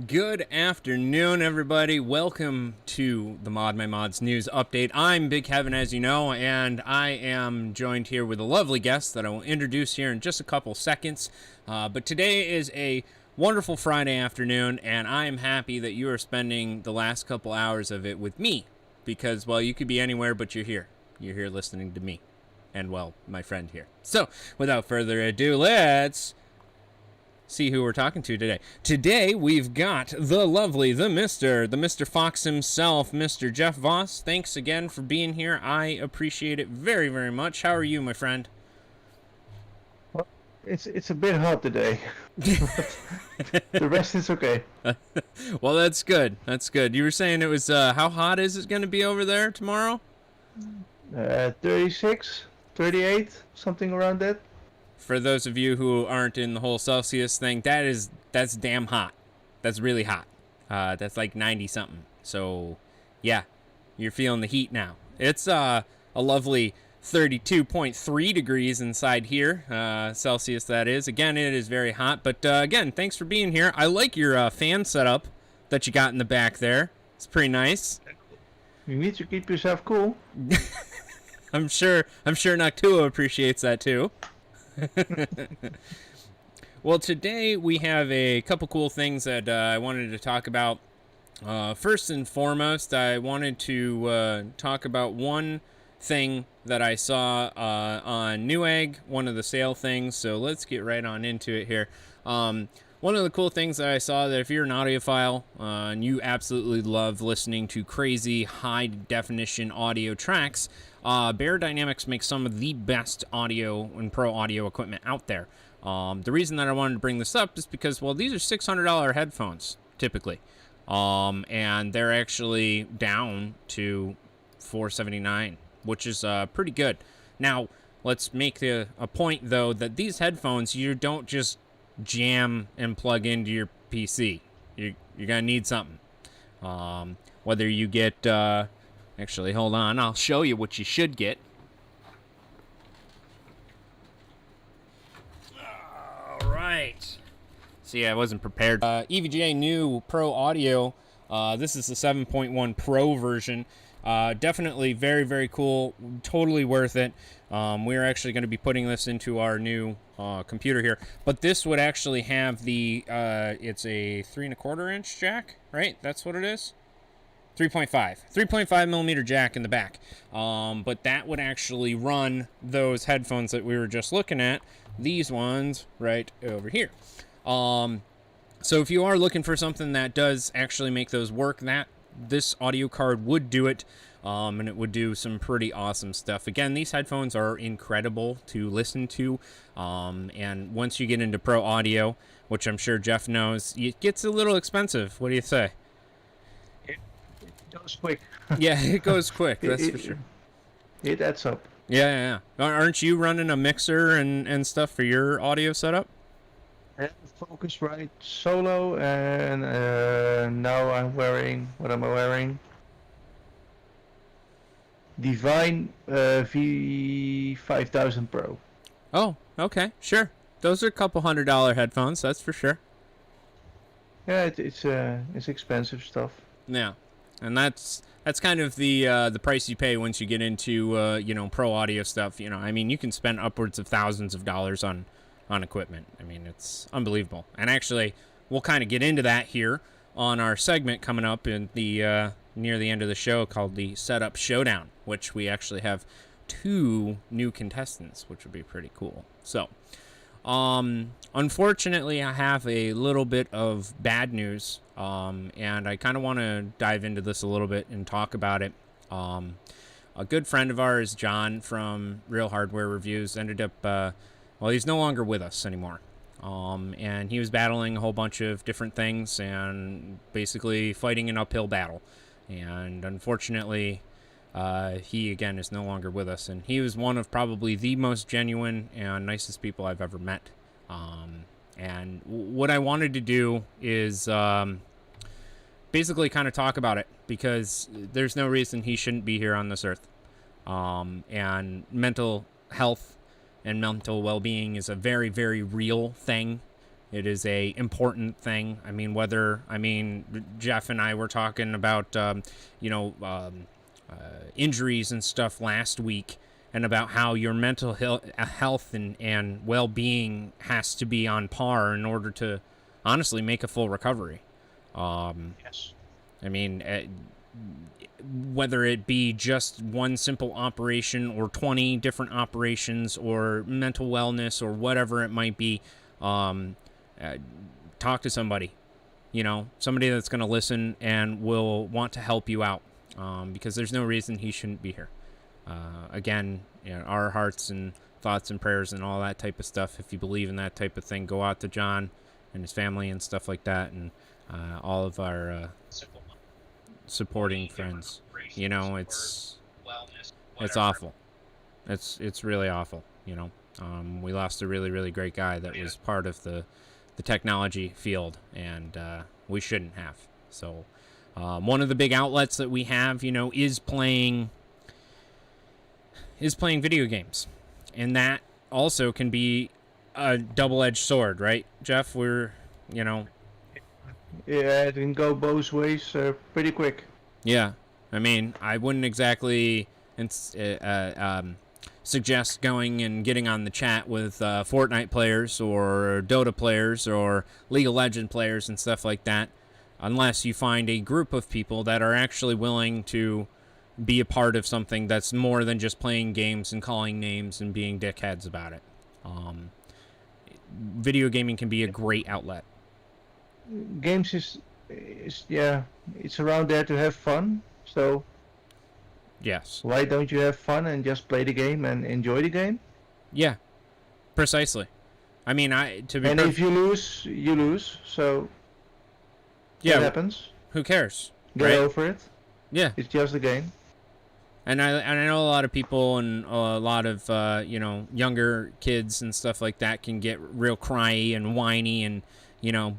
Good afternoon, everybody. Welcome to the ModMyMods news update. I'm Big Kevin, as you know, and I am joined here with a lovely guest that I will introduce here in just a couple seconds. But today is a wonderful Friday afternoon, and I am happy that you are spending the last couple hours of it with me, because, well, you could be anywhere, but you're here. You're here listening to me, and, well, my friend here. So, without further ado, let's see who we're talking to today. Today, we've got the lovely, the Mr. Fox himself, Mr. Jeff Voss. Thanks again for being here. I appreciate it very, very much. How are you, my friend? Well, it's a bit hot today. The rest is okay. Well, that's good. That's good. You were saying it was, how hot is it going to be over there tomorrow? 36, 38, something around that. For those of you who aren't in the whole Celsius thing, that's damn hot. That's really hot. That's like 90 something. So, yeah, you're feeling the heat now. It's a lovely 32.3 degrees inside here, Celsius that is. Again, it is very hot. But again, thanks for being here. I like your fan setup that you got in the back there. It's pretty nice. You need to keep yourself cool. I'm sure Noctua appreciates that too. Well, today we have a couple cool things that I wanted to talk about. First and foremost, I wanted to talk about one thing that I saw on Newegg, one of the sale things. So let's get right on into it here. One of the cool things that I saw, that if you're an audiophile and you absolutely love listening to crazy high definition audio tracks, Beyerdynamics makes some of the best audio and pro audio equipment out there. The reason that I wanted to bring this up is because, well, these are $600 headphones typically, and they're actually down to $479, which is pretty good. Now, let's make a point though, that these headphones, you don't just jam and plug into your PC. You're gonna need something. Whether you get actually, hold on, I'll show you what you should get. All right. See, I wasn't prepared. EVGA new Pro Audio. This is the 7.1 Pro version. Definitely very, very cool. Totally worth it. We're actually going to be putting this into our new computer here. But this would actually have the, it's a 3¼ inch jack, right? That's what it is? 3.5 millimeter jack in the back. But that would actually run those headphones that we were just looking at. These ones right over here. So if you are looking for something that does actually make those work, this audio card would do it, and it would do some pretty awesome stuff. Again, these headphones are incredible to listen to, and once you get into pro audio, which I'm sure Jeff knows, it gets a little expensive. What do you say? It goes quick. Yeah, it goes quick, that's for sure. It adds up. Yeah. Aren't you running a mixer and stuff for your audio setup? Focusrite Solo, and now I'm wearing, what am I wearing? Divine V5000 Pro. Oh, okay, sure. Those are a couple $100 headphones, that's for sure. Yeah, it's expensive stuff. Yeah, and that's kind of the price you pay once you get into pro audio stuff. I mean, you can spend upwards of thousands of dollars on equipment. I mean, it's unbelievable. And actually, we'll kind of get into that here on our segment coming up in the near the end of the show, called the Setup Showdown, which we actually have 2 new contestants, which would be pretty cool. So, unfortunately, I have a little bit of bad news, and I kind of want to dive into this a little bit and talk about it. A good friend of ours, John from RealHardwareReviews, ended up, well, he's no longer with us anymore. And he was battling a whole bunch of different things and basically fighting an uphill battle. And unfortunately, he, again, is no longer with us. And he was one of probably the most genuine and nicest people I've ever met. And what I wanted to do is basically kind of talk about it, because there's no reason he shouldn't be here on this earth. And mental health and mental well-being is a very, very real thing It is a important thing. I mean, Jeff and I were talking about, injuries and stuff last week, and about how your mental health and well-being has to be on par in order to honestly make a full recovery. Yes. I mean, whether it be just one simple operation or 20 different operations or mental wellness or whatever it might be, talk to somebody, somebody that's going to listen and will want to help you out, because there's no reason he shouldn't be here. Again, our hearts and thoughts and prayers and all that type of stuff. If you believe in that type of thing, go out to John and his family and stuff like that, and all of our supporting friends. It's awful. It's really awful. We lost a really, really great guy that was part of the technology field, and we shouldn't have. So one of the big outlets that we have, is playing video games, and that also can be a double-edged sword, right, Jeff? Yeah, it can go both ways pretty quick. Yeah, I mean, I wouldn't exactly suggest going and getting on the chat with Fortnite players or Dota players or League of Legends players and stuff like that, unless you find a group of people that are actually willing to be a part of something that's more than just playing games and calling names and being dickheads about it. Video gaming can be a great outlet. Games is it's around there to have fun. So yes, why don't you have fun and just play the game and enjoy the game? Yeah, precisely. I mean, if you lose, you lose. So yeah, it happens. Who cares? Get over it. Yeah, it's just a game. And I know a lot of people and a lot of younger kids and stuff like that can get real cryy and whiny and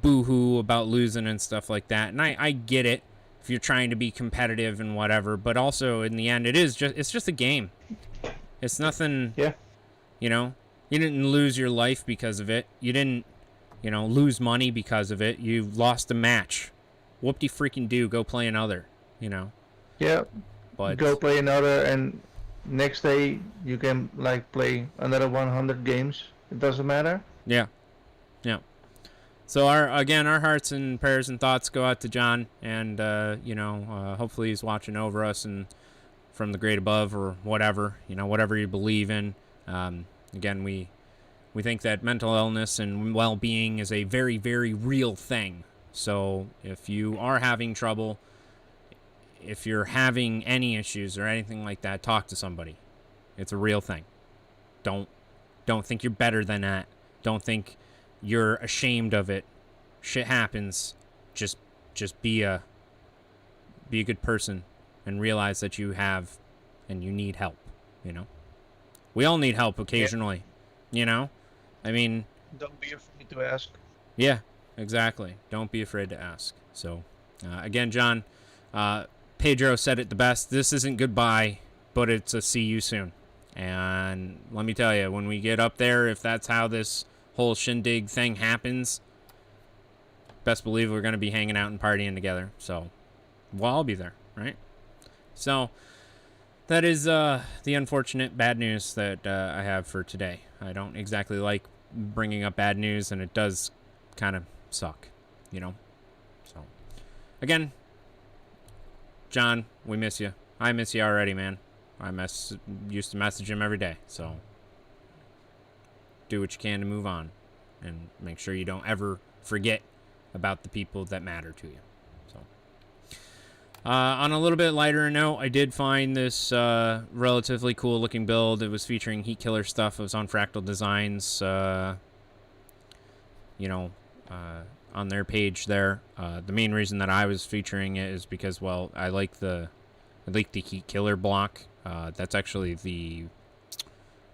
boo-hoo about losing and stuff like that. And I get it if you're trying to be competitive and whatever, but also in the end it's just a game. It's nothing. Yeah. You didn't lose your life because of it. You didn't lose money because of it. You lost a match. Whoop-de freaking do. Go play another. Yeah. But go play another, and next day you can play another 100 games. It doesn't matter. Yeah. So our hearts and prayers and thoughts go out to John, and hopefully he's watching over us and from the great above or whatever whatever you believe in. Again, we think that mental illness and well-being is a very, very real thing. So if you are having trouble, if you're having any issues or anything like that, talk to somebody. It's a real thing. Don't think you're better than that. Don't think you're ashamed of it. Shit happens. Just be a good person and realize that you have and you need help. We all need help occasionally. I mean, don't be afraid to ask. Yeah, exactly. Don't be afraid to ask. So again, John, Pedro said it the best. This isn't goodbye, but it's a see you soon. And let me tell you, when we get up there, if that's how this whole shindig thing happens, best believe we're going to be hanging out and partying together. So we'll all be there, right? So that is the unfortunate bad news that I have for today. I don't exactly like bringing up bad news, and it does kind of suck, So again, John, we miss you. I miss you already, man. I used to message him every day, so do what you can to move on and make sure you don't ever forget about the people that matter to you. So on a little bit lighter note, I did find this relatively cool looking build. It was featuring heat killer stuff. It was on Fractal Designs, on their page there. The main reason that I was featuring it is because, well, I like the heat killer block. That's actually the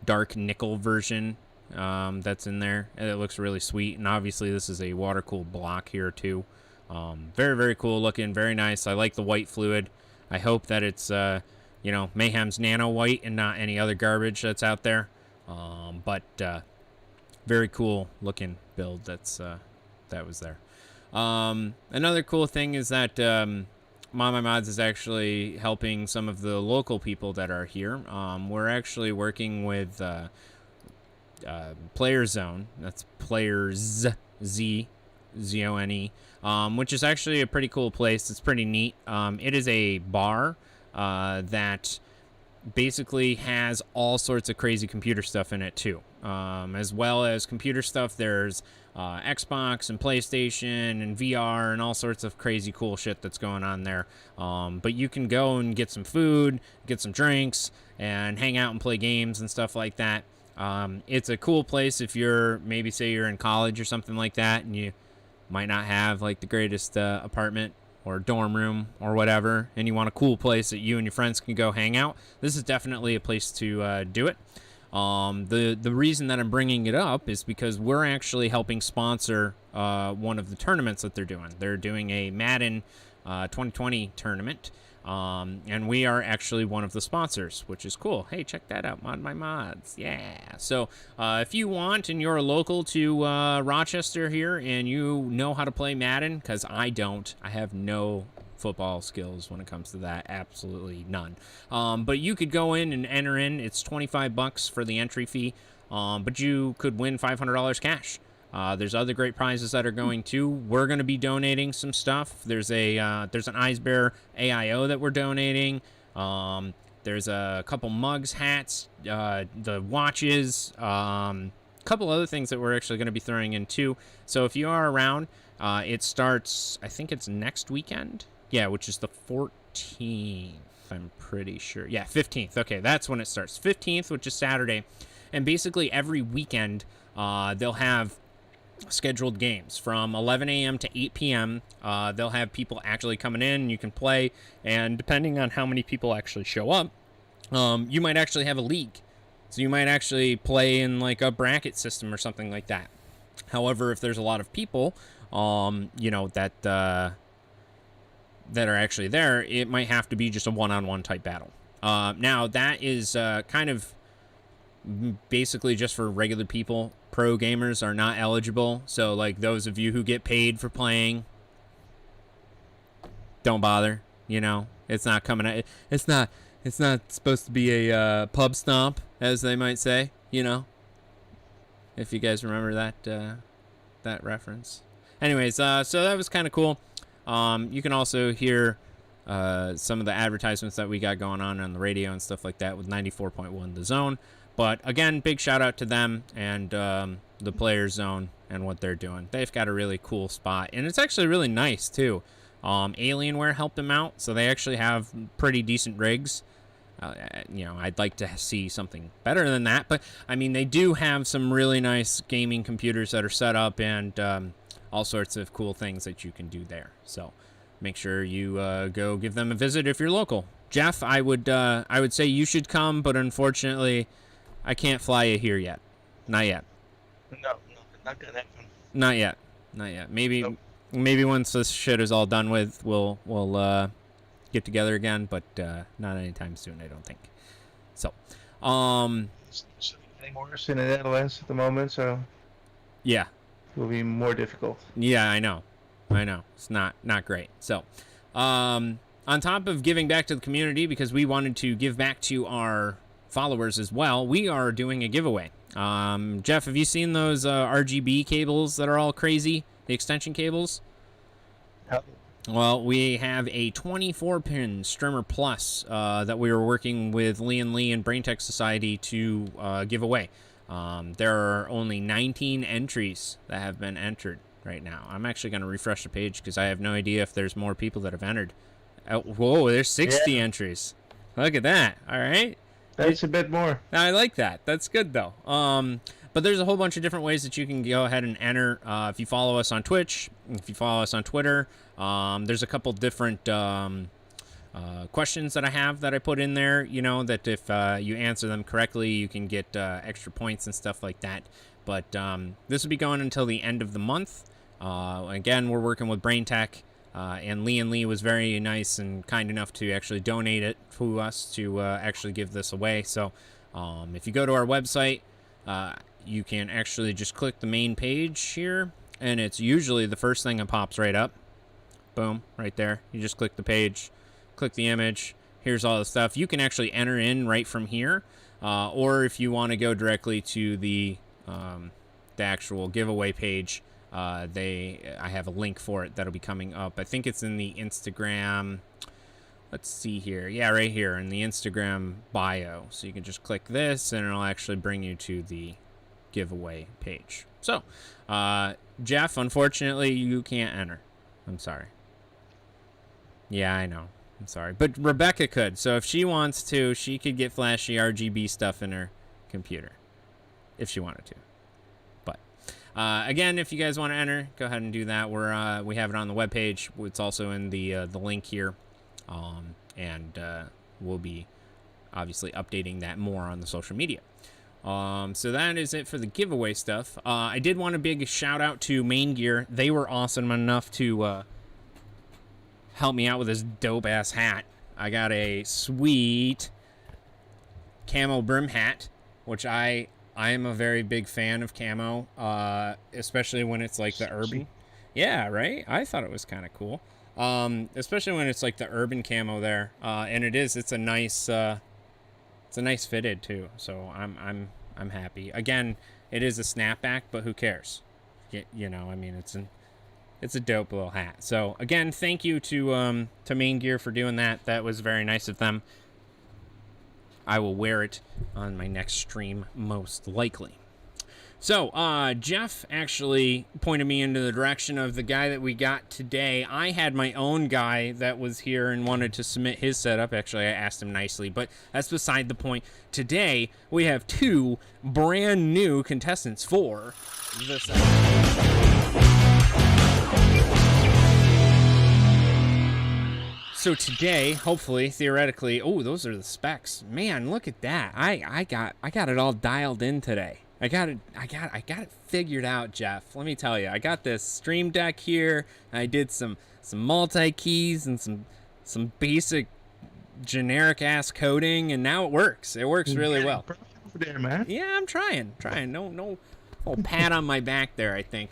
dark nickel version that's in there, and it looks really sweet. And obviously this is a water cooled block here too. Very, very cool looking, very nice. I like the white fluid. I hope that it's Mayhem's nano white and not any other garbage that's out there. But very cool looking build that's that was there. Another cool thing is that ModMyMods is actually helping some of the local people that are here. We're actually working with Player Zone. That's Players Z-O-N-E, which is actually a pretty cool place. It's pretty neat. It is a bar that basically has all sorts of crazy computer stuff in it too. As well as computer stuff, there's Xbox and PlayStation and VR and all sorts of crazy cool shit that's going on there. But you can go and get some food, get some drinks, and hang out and play games and stuff like that. It's a cool place if you're, maybe say you're in college or something like that, and you might not have like the greatest apartment or dorm room or whatever, and you want a cool place that you and your friends can go hang out. This is definitely a place to do it. The reason that I'm bringing it up is because we're actually helping sponsor one of the tournaments that they're doing. They're doing a Madden 2020 tournament, and we are actually one of the sponsors, which is cool. Hey, check that out, ModMyMods. Yeah. So if you want and you're local to Rochester here and you know how to play Madden, because I don't, I have no football skills when it comes to that, absolutely none. But you could go in and enter in. It's $25 for the entry fee, but you could win $500 cash. There's other great prizes that are going too. We're going to be donating some stuff. There's an Ice Bear AIO that we're donating. There's a couple mugs, hats, the watches, couple other things that we're actually going to be throwing in too. So if you are around, it starts, I think it's next weekend. Yeah, which is the 14th, I'm pretty sure. Yeah, 15th. Okay, that's when it starts. 15th, which is Saturday. And basically every weekend, they'll have scheduled games from 11 a.m. to 8 p.m. They'll have people actually coming in, and you can play. And depending on how many people actually show up, you might actually have a league. So you might actually play in like a bracket system or something like that. However, if there's a lot of people, you know, that are actually there, it might have to be just a one-on-one type battle. Now, that is kind of basically just for regular people. Pro gamers are not eligible. So, like, those of you who get paid for playing, don't bother. You know, it's not coming out. It's not supposed to be a pub stomp, as they might say. You know, if you guys remember that reference. Anyways, so that was kind of cool. You can also hear some of the advertisements that we got going on the radio and stuff like that with 94.1 The Zone. But again, big shout out to them and the Player Zone and what they're doing. They've got a really cool spot, and it's actually really nice too. Alienware helped them out, so they actually have pretty decent rigs. You know, I'd like to see something better than that, but I mean, they do have some really nice gaming computers that are set up and all sorts of cool things that you can do there. So make sure you go give them a visit if you're local. Jeff, I would say you should come, but unfortunately, I can't fly you here yet. Not yet. No, not gonna happen. Not yet. Maybe once this shit is all done with, we'll get together again, but not anytime soon, I don't think. So, It's getting worse in the Netherlands at the moment, so yeah. it will be more difficult. Yeah, I know. It's not great. So, on top of giving back to the community, because we wanted to give back to our followers as well, we are doing a giveaway. Jeff, have you seen those RGB cables that are all crazy? The extension cables? Well, we have a 24-pin Strimmer Plus that we were working with Lee and BrainTech Society to give away. There are only 19 entries that have been entered right now. I'm actually going to refresh the page because I have no idea if there's more people that have entered. Whoa, there's 60 entries. Look at that. All right. That's a bit more. I like that. That's good, though. But there's a whole bunch of different ways that you can go ahead and enter. If you follow us on Twitch, if you follow us on Twitter, there's a couple different questions that I have that I put in there, you know, that if you answer them correctly, you can get extra points and stuff like that. But this will be going until the end of the month. Again, we're working with BrainTech, and Lee was very nice and kind enough to actually donate it to us to actually give this away. So if you go to our website, you can actually just click the main page here, and it's usually the first thing that pops right up. Boom, right there. You just click the page, click the image. Here's all the stuff. You can actually enter in right from here, or if you want to go directly to the actual giveaway page, I have a link for it that'll be coming up. I think it's in the Instagram. Let's see here. Yeah, right here in the Instagram bio. So you can just click this, and it'll actually bring you to the giveaway page. So, Jeff, unfortunately, you can't enter. I'm sorry. Yeah, I know. I'm sorry. But Rebecca could. So if she wants to, she could get flashy RGB stuff in her computer. If she wanted to. But, again, if you guys want to enter, go ahead and do that. We have it on the webpage. It's also in the link here. And we'll be obviously updating that more on the social media. So that is it for the giveaway stuff. I did want a big shout out to Main Gear. They were awesome enough to help me out with this dope ass hat. I got a sweet camo brim hat, which I am a very big fan of camo, especially when it's like the urban. Yeah, right? I thought it was kind of cool. Especially when it's like the urban camo there. And it's a nice fitted too. So I'm happy. Again, it is a snapback, but who cares? You know, I mean, it's a dope little hat. So again, thank you to Main Gear for doing that. That was very nice of them. I will wear it on my next stream most likely. So, Jeff actually pointed me into the direction of the guy that we got today. I had my own guy that was here and wanted to submit his setup. Actually, I asked him nicely, but that's beside the point. Today, we have two brand new contestants for the So today, hopefully, theoretically, oh, those are the specs. Man, look at that. I got it all dialed in today. I got it figured out, Jeff. Let me tell you, I got this Stream Deck here. I did some multi-keys and some basic generic ass coding, and now it works. It works really well. There, man. Yeah, I'm trying. No pat on my back there, I think.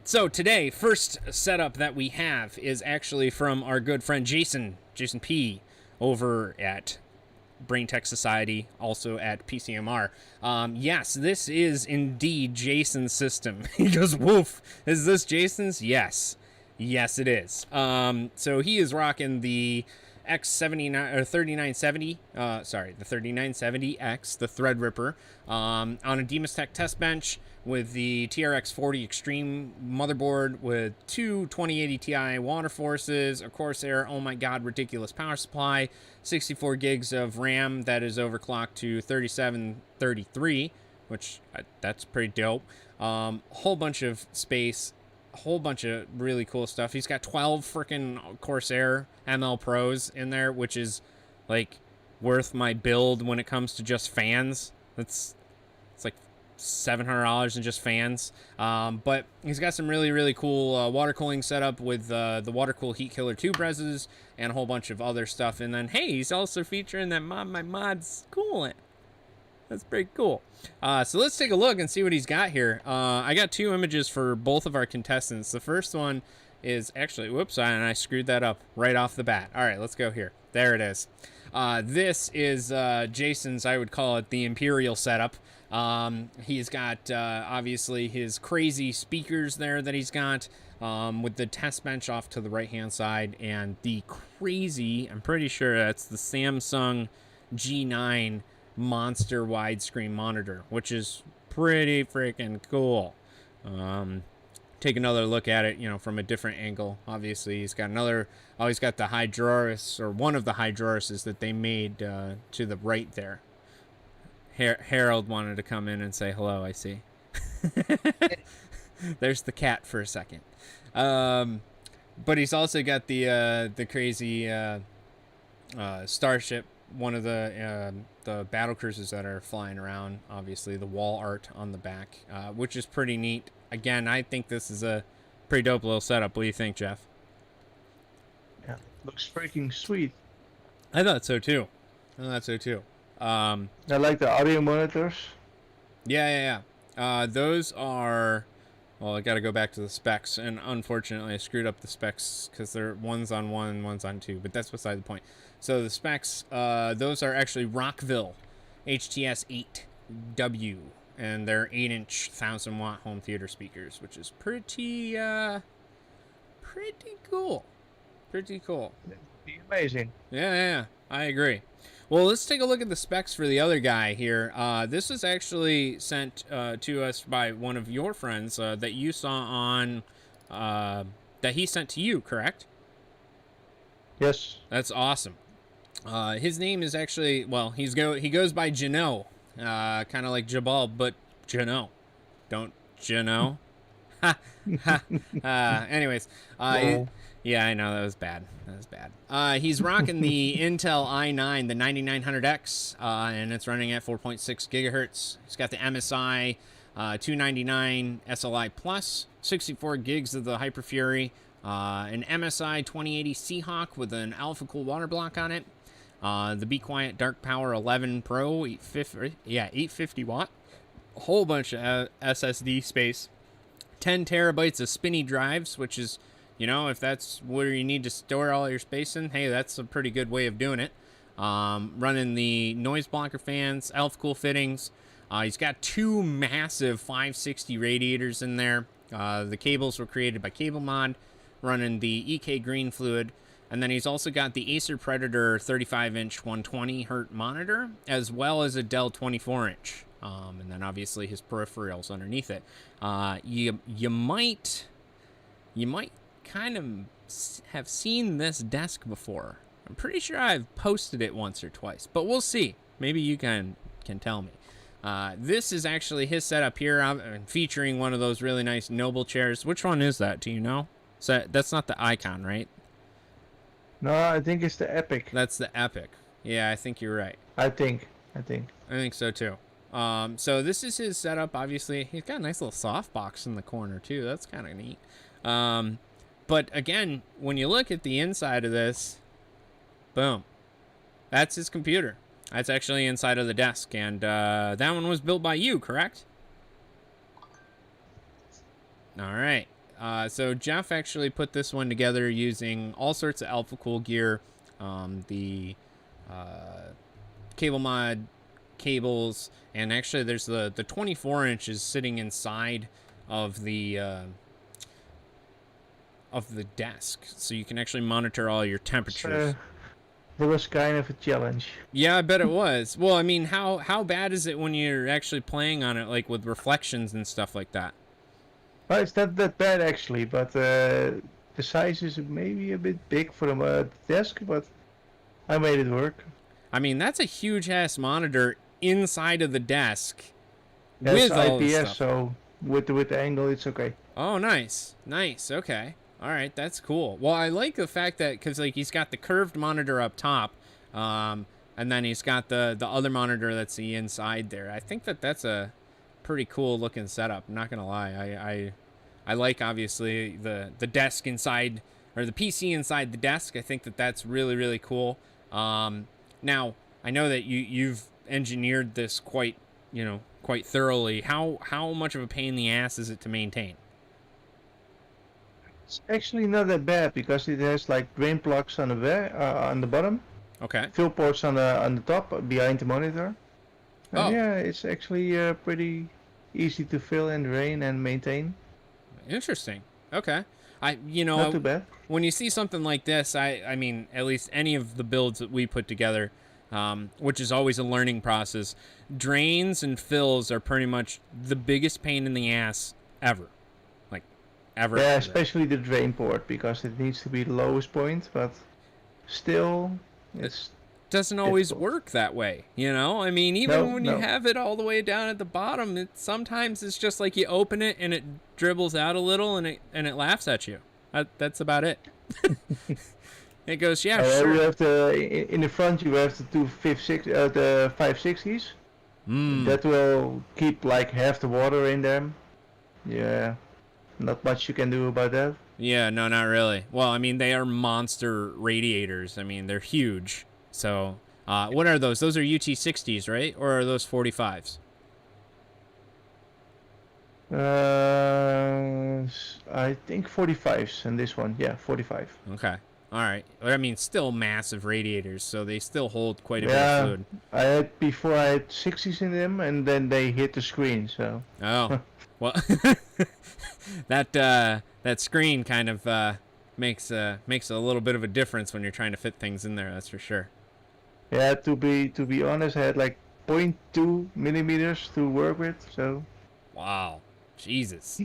So today, first setup that we have is actually from our good friend Jason P. over at Brain Tech Society, also at PCMR. Yes, this is indeed Jason's system. He goes, woof. Is this Jason's? Yes, it is. So he is rocking the X79 or 3970. The 3970X, the Threadripper, on a Demus Tech test bench with the TRX 40 Extreme motherboard with two 2080 Ti water forces, a Corsair, oh my god, ridiculous power supply, 64 gigs of RAM that is overclocked to 3733, which that's pretty dope. Whole bunch of space, a whole bunch of really cool stuff. He's got 12 freaking Corsair ML Pros in there, which is like worth my build when it comes to just fans. It's like $700 in just fans. But he's got some really cool water cooling setup with the water cool heat killer 2 brezzes and a whole bunch of other stuff. And then hey, he's also featuring that ModMyMods coolant. That's pretty cool. So let's take a look and see what he's got here. I got two images for both of our contestants. The first one is actually, whoops, and I screwed that up right off the bat. All right, let's go here. There it is. This is Jason's, I would call it the Imperial setup. He's got obviously his crazy speakers there that he's got with the test bench off to the right hand side, and the crazy, I'm pretty sure that's the Samsung G9 monster widescreen monitor, which is pretty freaking cool. Take another look at it, you know, from a different angle. Obviously, he's got another, oh, he's got the Hydroris, or one of the Hydrorises that they made to the right there. Harold wanted to come in and say hello, I see. There's the cat for a second. But he's also got the crazy Starship, one of the battle cruisers that are flying around. Obviously, the wall art on the back, which is pretty neat. Again, I think this is a pretty dope little setup. What do you think, Jeff? Yeah, looks freaking sweet. I thought so too. I like the audio monitors. Yeah. Those are Well, I got to go back to the specs, and unfortunately, I screwed up the specs because they're one's on 1, one's on 2, but that's beside the point. So the specs, those are actually Rockville HTS 8W, and they're 8-inch 1,000-watt home theater speakers, which is pretty cool. Pretty cool. Be amazing. Yeah, I agree. Well, let's take a look at the specs for the other guy here. This was actually sent to us by one of your friends that you saw on, that he sent to you, correct? Yes. That's awesome. His name is actually, well, he goes by Jano, kind of like Jabal, but Jano. Don't Jano? Ha, ha. Anyways, yeah, I know, that was bad. He's rocking the Intel i9, the 9900X, and it's running at 4.6 gigahertz. He's got the MSI 299 SLI Plus, 64 gigs of the Hyper Fury, an MSI 2080 Seahawk with an Alpha Cool water block on it, the Be Quiet Dark Power 11 Pro, 850 watt, a whole bunch of SSD space, 10 terabytes of spinny drives, which is, you know, if that's where you need to store all your space in, hey, that's a pretty good way of doing it. Running the noise blocker fans, Alpha Cool fittings. He's got 2 massive 560 radiators in there. The cables were created by CableMod, running the EK Green fluid. And then he's also got the Acer Predator 35-inch 120Hz monitor, as well as a Dell 24-inch. And then obviously his peripherals underneath it. You might kind of have seen this desk before. I'm pretty sure I've posted it once or twice, but we'll see. Maybe you can tell me. This is actually his setup here, featuring one of those really nice Noble chairs. Which one is that? Do you know? So that's not the Icon, right? No, I think it's the Epic. That's the Epic. Yeah, I think you're right. I think so too. So this is his setup. Obviously, he's got a nice little softbox in the corner too. That's kind of neat. But again, when you look at the inside of this, boom, that's his computer. That's actually inside of the desk, and that one was built by you, correct? All right. So Jeff actually put this one together using all sorts of Alpha Cool gear, the CableMod cables, and actually there's the 24 inches sitting inside of the desk, so you can actually monitor all your temperatures. That was kind of a challenge. Yeah, I bet it was. Well, I mean, how bad is it when you're actually playing on it, like with reflections and stuff like that? Well, it's not that bad actually, but the size is maybe a bit big for the desk, but I made it work. I mean, that's a huge ass monitor inside of the desk. Yeah, with it's all IPS, the stuff. so with the angle, it's okay. Oh, nice. Okay. All right, that's cool. Well, I like the fact that, because like he's got the curved monitor up top, and then he's got the other monitor that's the inside there. I think that's a pretty cool looking setup. I'm not gonna lie. I like obviously the desk inside, or the PC inside the desk. I think that's really, really cool. Now I know that you've engineered this quite thoroughly. How much of a pain in the ass is it to maintain? It's actually not that bad because it has like drain plugs on the bottom. Okay. Fill ports on the top behind the monitor. And yeah, it's actually pretty easy to fill and drain and maintain. Interesting. Okay. Not too bad. When you see something like this, I mean, at least any of the builds that we put together, which is always a learning process, drains and fills are pretty much the biggest pain in the ass ever. Like, ever. Yeah, especially the drain port, because it needs to be the lowest point, but still, it's doesn't always work that way, you know? I mean, even when you have it all the way down at the bottom, sometimes it's just like you open it and it dribbles out a little and it laughs at you. That's about it. It goes, yeah, sure. You have in the front you have the 560s. That will keep like half the water in them. Yeah, not much you can do about that. Yeah, no, not really. Well, I mean, they are monster radiators. I mean, they're huge. So, what are those? Those are UT60s, right? Or are those 45s? I think 45s in this one. Yeah, 45. Okay. All right. I mean, still massive radiators, so they still hold quite a bit of Yeah, fluid. before I had 60s in them, and then they hit the screen. So. Oh, well, that screen kind of makes a little bit of a difference when you're trying to fit things in there. That's for sure. Yeah, to be honest, I had like 0.2 millimeters to work with. So. Wow, Jesus.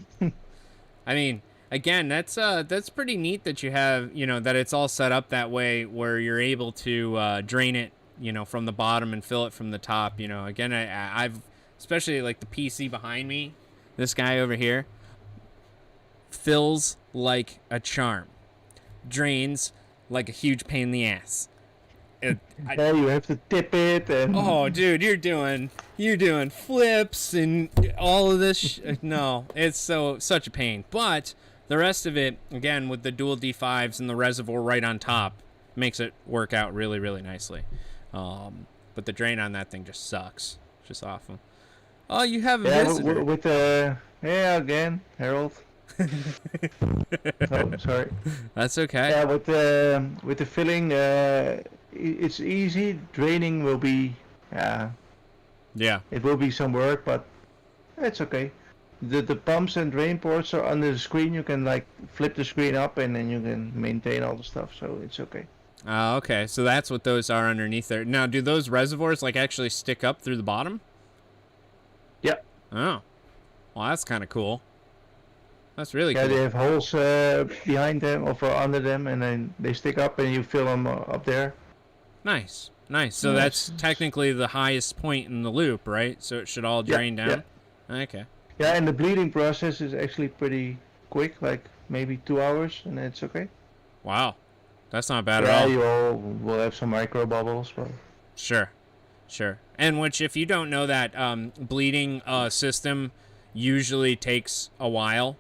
I mean, again, that's pretty neat that you have, that it's all set up that way where you're able to drain it, from the bottom and fill it from the top. Again, I've especially like the PC behind me, this guy over here fills like a charm, drains like a huge pain in the ass. Yeah, you have to tip it and. Oh, dude, you're doing flips and all of this. No, it's such a pain. But the rest of it, again, with the dual D5s and the reservoir right on top, makes it work out really, really nicely. But the drain on that thing just sucks. It's just awful. Oh, you have a visitor. With again, Harold. Oh, sorry. That's okay. Yeah, with the filling, it's easy. Draining will be, yeah, it will be some work, but it's okay. The pumps and drain ports are under the screen. You can like flip the screen up, and then you can maintain all the stuff. So it's okay. Okay. So that's what those are underneath there. Now, do those reservoirs like actually stick up through the bottom? Yeah. Oh, well, that's kind of cool. That's really cool. Yeah, they have holes behind them or under them, and then they stick up, and you fill them up there. Nice. So that's technically the highest point in the loop, right? So it should all drain down? Yeah. Okay. Yeah, and the bleeding process is actually pretty quick, like maybe 2 hours, and it's okay. Wow. That's not bad at all. Yeah, you all will have some micro bubbles, but... Sure. And which, if you don't know that, bleeding system usually takes a while.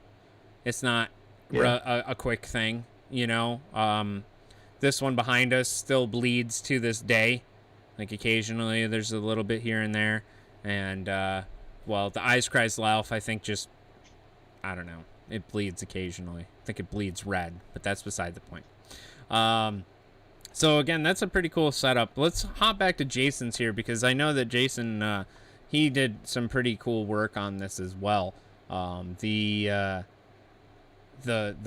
It's not a quick thing, This one behind us still bleeds to this day. Like occasionally there's a little bit here and there. And, the Eiskreislauf, I think I don't know. It bleeds occasionally. I think it bleeds red, but that's beside the point. So again, that's a pretty cool setup. Let's hop back to Jason's here because I know that Jason, he did some pretty cool work on this as well. The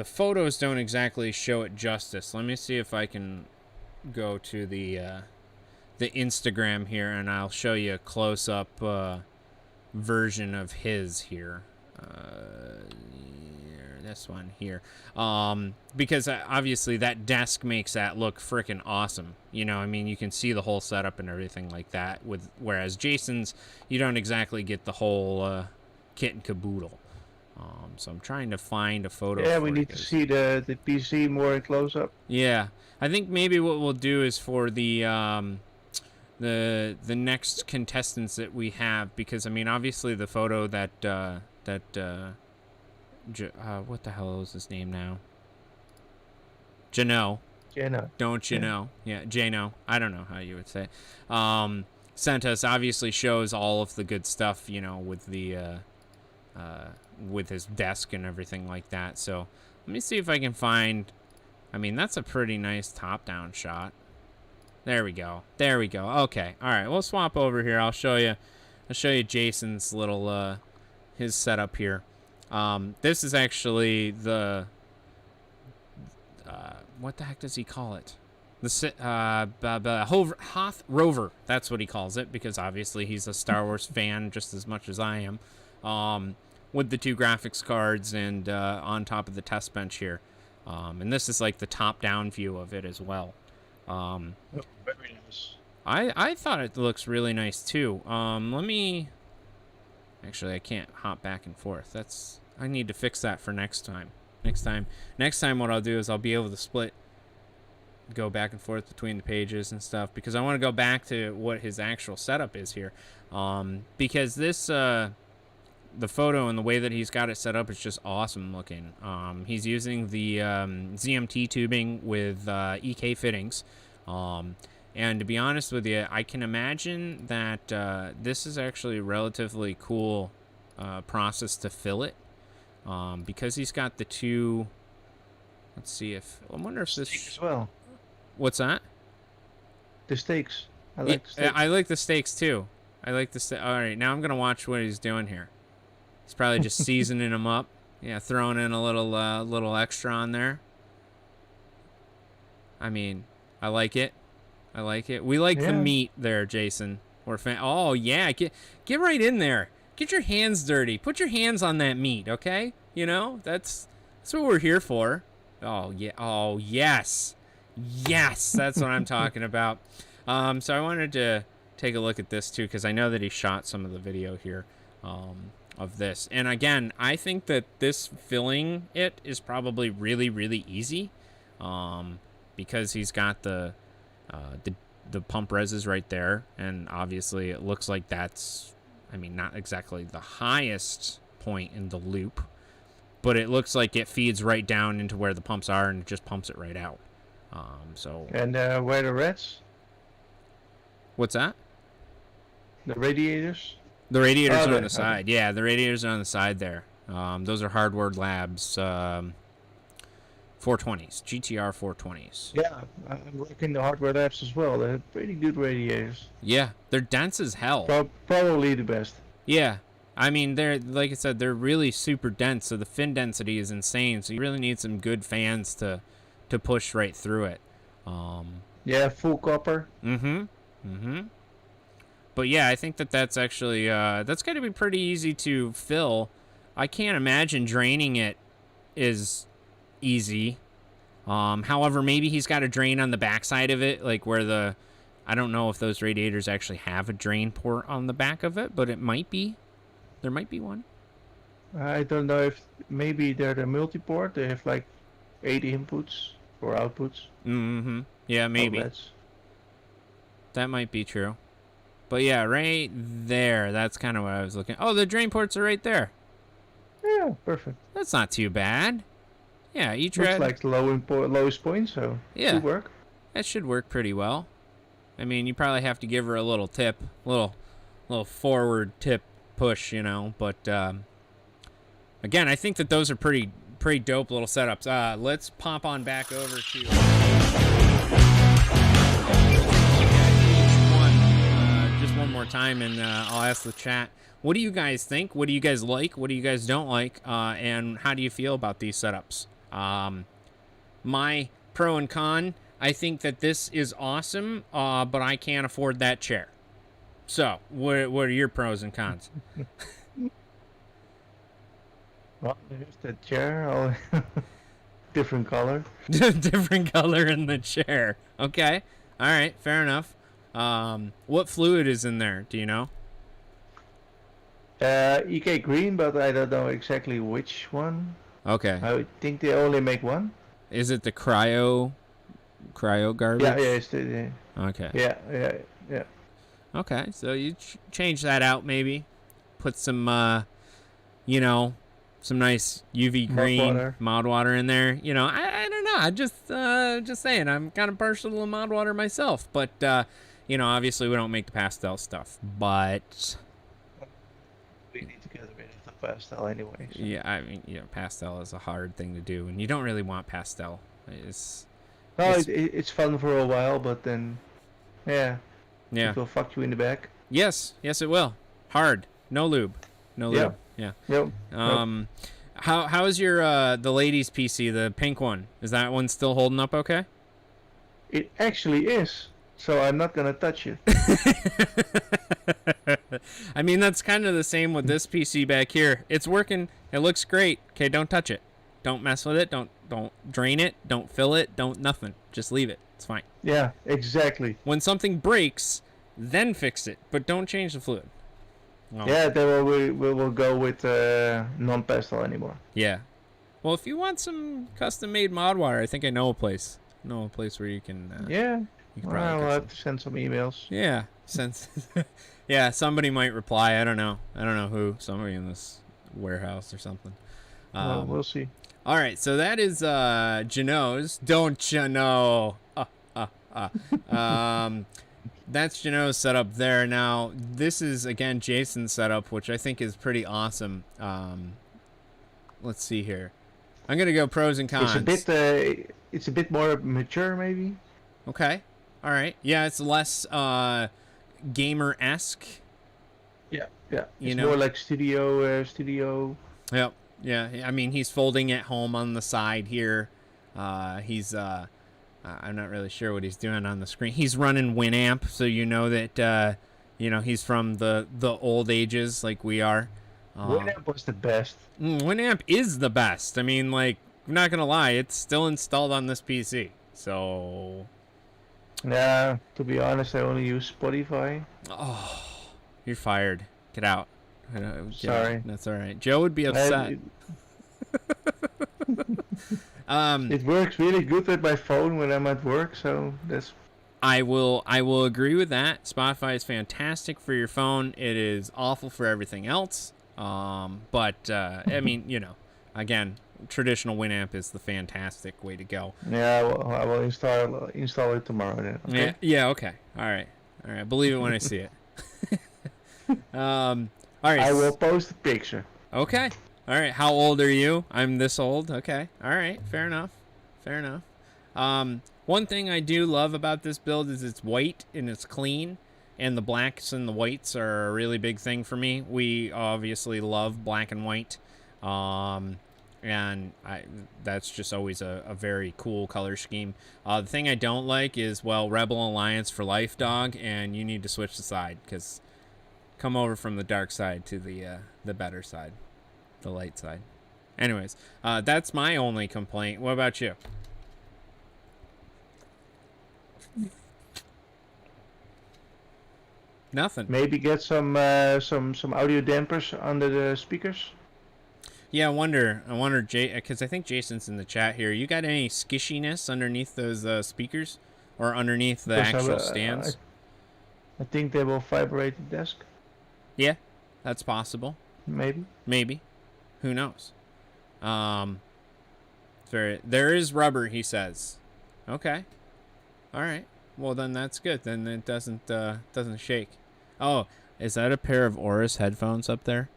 photos don't exactly show it justice. Let me see if I can go to the Instagram here, and I'll show you a close-up version of his here. This one here. Because obviously that desk makes that look freaking awesome. I mean, you can see the whole setup and everything like that. Whereas Jason's, you don't exactly get the whole kit and caboodle. So I'm trying to find a photo. Yeah, we need to see the PC more in close up. Yeah, I think maybe what we'll do is for the next contestants that we have, because I mean obviously the photo that what the hell is his name now? Jano. Don't you know? Yeah, Jano. I don't know how you would say it. Sent us obviously shows all of the good stuff, with the with his desk and everything like that. So let me see if I can find. I mean, that's a pretty nice top-down shot. There we go. Okay. All right. We'll swap over here. I'll show you Jason's little his setup here. This is actually the what the heck does he call it? The Hoth Rover. That's what he calls it, because obviously he's a Star Wars fan just as much as I am. With the 2 graphics cards and on top of the test bench here. And this is like the top-down view of it as well. Very nice. I thought it looks really nice too. Let me... Actually, I can't hop back and forth. I need to fix that for next time. Next time what I'll do is I'll be able to go back and forth between the pages and stuff, because I want to go back to what his actual setup is here. Because this... the photo and the way that he's got it set up is just awesome looking. He's using the ZMT tubing with EK fittings. And to be honest with you, I can imagine that this is actually relatively cool process to fill it. Because he's got the two. Let's see if I wonder if this Steak as well. What's that? The steaks. I like the steaks. I like the steaks too. I like the All right, now I'm gonna watch what he's doing here. He's probably just seasoning them up. Yeah, throwing in a little extra on there. I mean, I like it. I like it. We like the meat there, Jason. Oh yeah, get right in there. Get your hands dirty. Put your hands on that meat, okay? You know, that's what we're here for. Oh yeah. Oh yes. Yes, that's what I'm talking about. So I wanted to take a look at this too, because I know that he shot some of the video here of this. And again, I think that this filling it is probably really, really easy because he's got the pump reses right there, and obviously it looks like that's, I mean, not exactly the highest point in the loop, but it looks like it feeds right down into where the pumps are and it just pumps it right out. And where the reds? What's that? The radiators? The radiators are on the side. Yeah, the radiators are on the side there. Those are Hardware Labs 420s, GTR 420s. Yeah, I'm working the Hardware Labs as well. They're pretty good radiators. Yeah, they're dense as hell. Probably the best. Yeah, I mean, they're, like I said, they're really super dense, so the fin density is insane. So you really need some good fans to push right through it. Yeah, full copper. But yeah, I think that's actually that's going to be pretty easy to fill. I can't imagine draining it is easy. However, maybe he's got a drain on the backside of it, like where I don't know if those radiators actually have a drain port on the back of it, but it might be. There might be one. I don't know if maybe they're the multi-port. They have like 80 inputs or outputs. Yeah, maybe. Outlets. That might be true. But yeah, right there. That's kind of what I was looking. Oh, the drain ports are right there. Yeah, perfect. That's not too bad. Yeah, each looks red. Like the lowest point, so yeah, should work. That should work pretty well. I mean, you probably have to give her a little tip, little forward tip push, you know. But again, I think that those are pretty dope little setups. Let's pop on back over to just one more time, and I'll ask the chat. What do you guys think? What do you guys like? What do you guys don't like? And how do you feel about these setups? My pro and con, I think that this is awesome, but I can't afford that chair. So, what are your pros and cons? Well, there's the chair, different color. Different color in the chair. Okay. All right, fair enough. What fluid is in there? Do you know? EK green, but I don't know exactly which one. Okay. I think they only make one. Is it the cryo garbage? Yeah, it's the. Okay. Yeah. Okay, so you change that out maybe. Put some, some nice UV green mod water in there. You know, I don't know. I just saying. I'm kind of partial to mod water myself, but obviously we don't make the pastel stuff, but. We need to get rid of the pastel anyway. So. Yeah, I mean, pastel is a hard thing to do, and you don't really want pastel. It's fun for a while, but then, yeah, it will fuck you in the back. Yes, it will. Hard, no lube. Yeah. Yep. How is your the ladies' PC, the pink one? Is that one still holding up okay? It actually is. So I'm not gonna touch it. I mean, that's kind of the same with this PC back here. It's working. It looks great. Okay, don't touch it. Don't mess with it. Don't drain it. Don't fill it. Don't nothing. Just leave it. It's fine. Yeah, exactly. When something breaks, then fix it, but don't change the fluid. Oh. Yeah, then we will go with non-pastel anymore. Yeah. Well, if you want some custom-made mod water, I think I know a place. Where you can. Yeah. I'll have to send some emails. Yeah, yeah, somebody might reply. I don't know who. Somebody in this warehouse or something. Well, we'll see. All right, so that is Jano's. Don't you know? that's Janot's setup there. Now, this is, again, Jason's setup, which I think is pretty awesome. Let's see here. I'm going to go pros and cons. It's a bit more mature, maybe. Okay. All right. Yeah, it's less gamer-esque. Yeah. It's more like studio. Yep. Yeah. I mean, he's folding at home on the side here. He's I'm not really sure what he's doing on the screen. He's running Winamp, so you know that he's from the old ages like we are. Winamp was the best. Winamp is the best. I mean, like, I'm not gonna lie, it's still installed on this PC. So. Yeah, to be honest, I only use Spotify. Oh, you're fired. Get out. Sorry. That's all right. Joe would be upset. It works really good with my phone when I'm at work, so that's. I will agree with that. Spotify is fantastic for your phone. It is awful for everything else. But I mean, again, traditional Winamp is the fantastic way to go. Yeah, I will install it tomorrow then. Okay? Yeah. Okay. All right. Believe it when I see it. All right. I will post a picture. Okay. All right. How old are you? I'm this old. Okay. All right. Fair enough. One thing I do love about this build is it's white and it's clean, and the blacks and the whites are a really big thing for me. We obviously love black and white, and that's just always a very cool color scheme. The thing I don't like is, Rebel Alliance for life, dog, and you need to switch the side, because come over from the dark side to the better side, the light side. Anyways, that's my only complaint. What about you? Nothing. Maybe get some audio dampers under the speakers. Yeah, I wonder, because I think Jason's in the chat here. You got any skishiness underneath those speakers, or underneath the actual stands? I think they will vibrate the desk. Yeah, that's possible. Maybe. Who knows? There is rubber, he says. Okay. All right. Well, then that's good. Then it doesn't shake. Oh, is that a pair of Aorus headphones up there?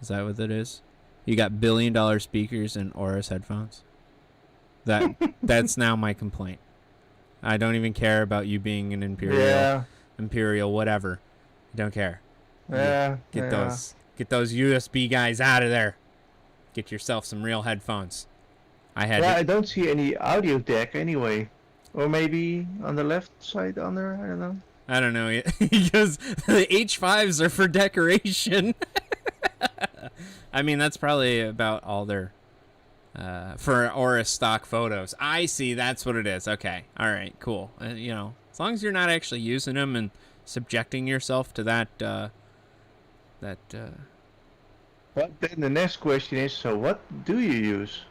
Is that what it is? You got $1 billion speakers and Aorus headphones? That's now my complaint. I don't even care about you being an Imperial whatever. I don't care. Get those USB guys out of there. Get yourself some real headphones. I don't see any audio deck anyway. Or maybe on the left side on there, I don't know. Because the H5s are for decoration. I mean, that's probably about all their for Aorus stock photos. I see, that's what it is. Okay. All right, cool. As long as you're not actually using them and subjecting yourself to that But then the next question is, so what do you use?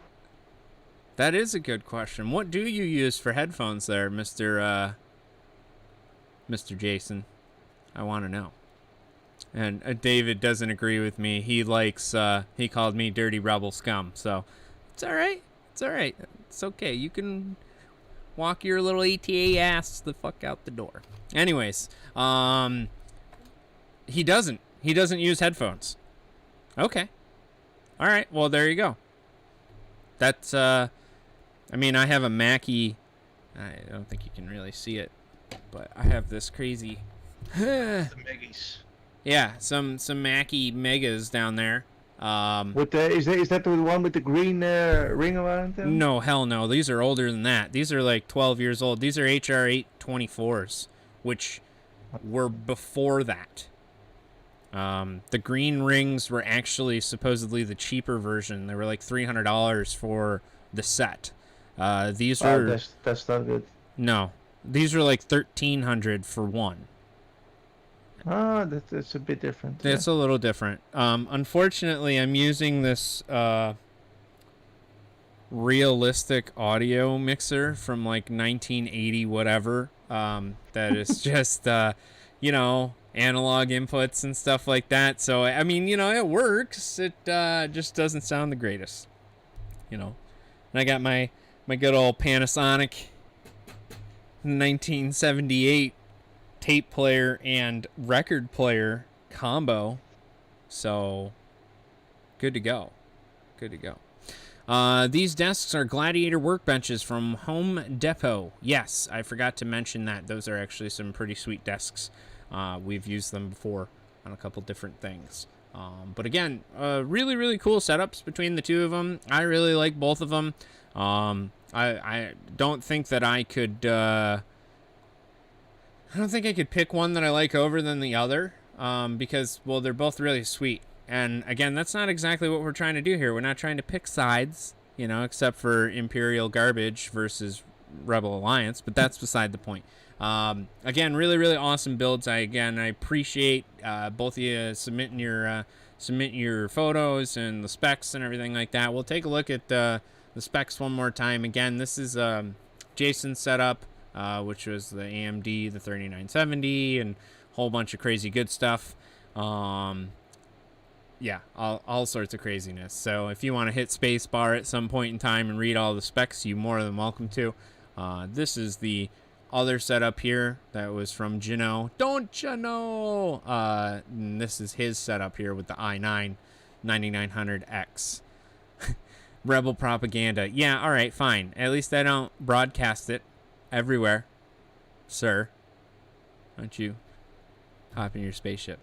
That is a good question. What do you use for headphones there, Mr. Jason? I want to know. And David doesn't agree with me. He likes, he called me dirty rebel scum. So it's all right. It's okay. You can walk your little ETA ass the fuck out the door. Anyways, he doesn't use headphones. Okay. All right. Well, there you go. That's, I mean, I have a Mackie. I don't think you can really see it, but I have this crazy. The Meggies. Yeah, some Mackie Megas down there. Is that the one with the green ring around them? No, hell no. These are older than that. These are like 12 years old. These are HR824s, which were before that. The green rings were actually supposedly the cheaper version. They were like $300 for the set. These are that's not good. No, these are like $1,300 for one. That's a bit different. It's a little different. Unfortunately, I'm using this realistic audio mixer from like 1980 whatever. That is just analog inputs and stuff like that. So I mean, it works. It just doesn't sound the greatest. And I got my good old Panasonic 1978 tape player and record player combo. So good to go. Good to go. These desks are Gladiator workbenches from Home Depot. Yes, I forgot to mention that. Those are actually some pretty sweet desks. We've used them before on a couple different things. But again, really, really cool setups between the two of them. I really like both of them. I don't think that I could... I don't think I could pick one that I like over than the other. Because, well, they're both really sweet. And again, that's not exactly what we're trying to do here. We're not trying to pick sides, you know, except for Imperial Garbage versus Rebel Alliance. But that's beside the point. Again, really, really awesome builds. I appreciate both of you submitting your photos and the specs and everything like that. We'll take a look at the specs one more time. Again, this is Jason's setup, which was the AMD, the 3970, and a whole bunch of crazy good stuff. Yeah, all sorts of craziness. So if you want to hit spacebar at some point in time and read all the specs, you're more than welcome to. This is the other setup here that was from Gino. Don't you know? And this is his setup here with the i9 9900X. Rebel propaganda. Yeah, all right, fine. At least I don't broadcast it everywhere, sir. Why don't you hop in your spaceship?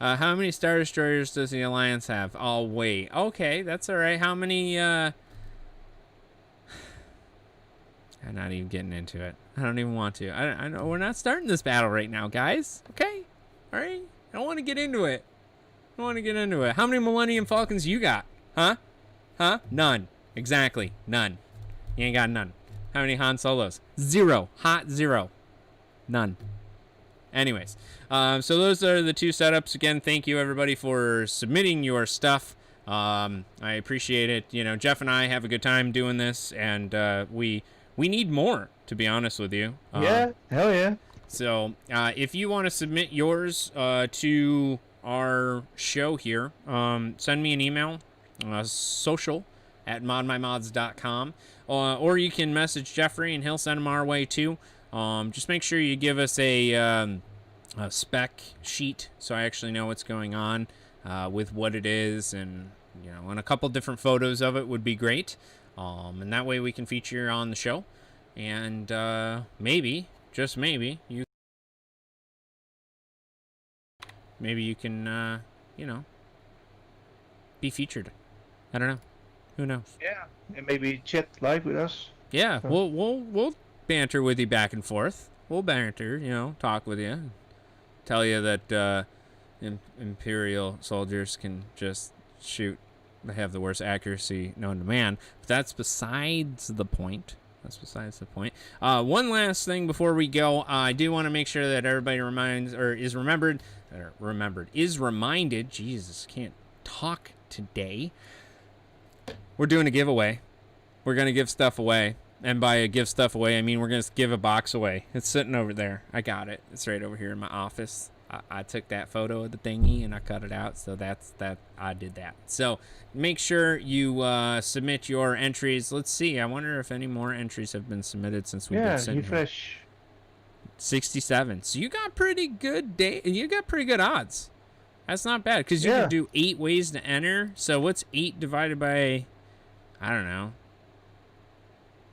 How many Star Destroyers does the Alliance have? Oh, wait. Okay, that's all right. How many, I'm not even getting into it. I don't even want to. I know we're not starting this battle right now, guys. Okay? All right? I don't want to get into it. I don't want to get into it. How many Millennium Falcons you got? Huh? Huh? None. Exactly. None. You ain't got none. How many Han Solos? 0. Hot 0. None. Anyways, so those are the two setups. Again, thank you everybody for submitting your stuff. I appreciate it. You know, Jeff and I have a good time doing this, and we need more, to be honest with you. Yeah, hell yeah. So if you want to submit yours to our show here, send me an email, social@modmymods.com, or you can message Jeffrey and he'll send them our way too. Just make sure you give us a spec sheet so I actually know what's going on with what it is, and you know, and a couple different photos of it would be great. And that way we can feature on the show, and maybe, just maybe, you can you know, be featured. I don't know. Who knows? Yeah, and maybe chat live with us. Yeah, we'll banter with you back and forth. We'll banter, you know, talk with you, tell you that Imperial soldiers can just shoot. They have the worst accuracy known to man. But that's besides the point. That's besides the point. One last thing before we go, I do want to make sure that everybody is reminded. Jesus, can't talk today. We're doing a giveaway. We're gonna give stuff away. And by give stuff away, I mean we're going to give a box away. It's sitting over there. I got it. It's right over here in my office. I took that photo of the thingy and I cut it out. So that's that. I did that. So make sure you submit your entries. Let's see. I wonder if any more entries have been submitted since we've been sitting here. 67. So you got pretty good You got pretty good odds. That's not bad because you can do 8 ways to enter. So what's 8 divided by? I don't know.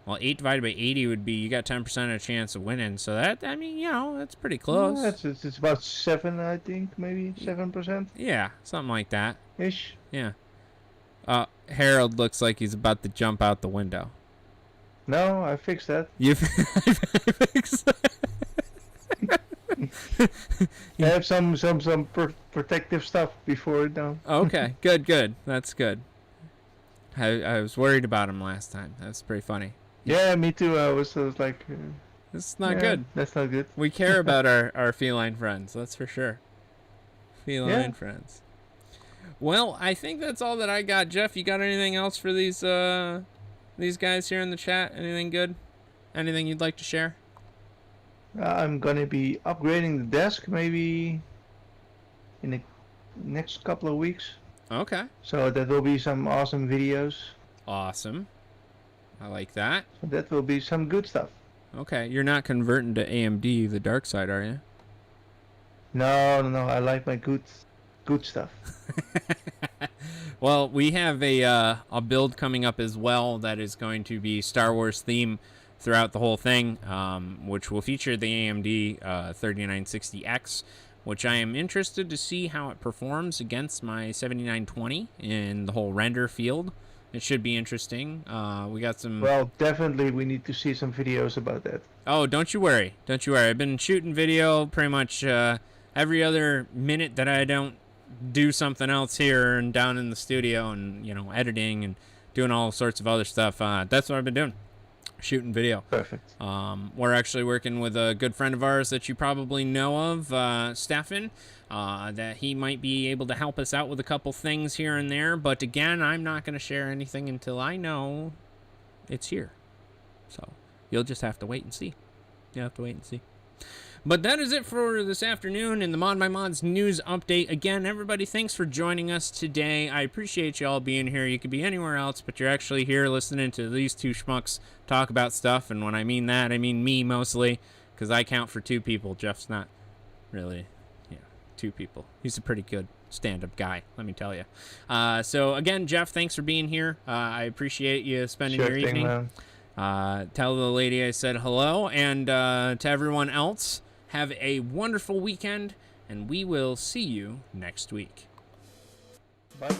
Well, 8 divided by 80 would be, you got 10% of a chance of winning. So that, I mean, you know, that's pretty close. Yeah, it's about 7, I think, maybe 7%. Yeah, something like that. Ish. Yeah. Harold looks like he's about to jump out the window. No, I fixed that. You fixed that? I have some protective stuff before it now. Okay, good. That's good. I was worried about him last time. That's pretty funny. Yeah, me too. I was like... It's not good. That's not good. We care about our feline friends, that's for sure. Feline friends. Well, I think that's all that I got. Jeff, you got anything else for these guys here in the chat? Anything good? Anything you'd like to share? I'm gonna be upgrading the desk maybe in the next couple of weeks. Okay. So that will be some awesome videos. Awesome. I like that. So that will be some good stuff. Okay, you're not converting to AMD the dark side, are you? No. I like my good stuff. Well, we have a build coming up as well that is going to be Star Wars theme throughout the whole thing, which will feature the AMD 3960X, which I am interested to see how it performs against my 7920 in the whole render field. It should be interesting. We got some... Well, definitely we need to see some videos about that. Oh, don't you worry. Don't you worry. I've been shooting video pretty much every other minute that I don't do something else here and down in the studio and, you know, editing and doing all sorts of other stuff. That's what I've been doing. Shooting video. Perfect. We're actually working with a good friend of ours that you probably know of, Stefan, that he might be able to help us out with a couple things here and there. But again, I'm not going to share anything until I know it's here. So you'll just have to wait and see. You have to wait and see. But that is it for this afternoon in the ModMyMods news update. Again, everybody, thanks for joining us today. I appreciate you all being here. You could be anywhere else, but you're actually here listening to these two schmucks talk about stuff. And when I mean that, I mean me mostly, because I count for two people. Jeff's not really, two people. He's a pretty good stand-up guy, let me tell you. So again, Jeff, thanks for being here. I appreciate you spending your evening. Tell the lady I said hello, and to everyone else, have a wonderful weekend, and we will see you next week. Bye-bye.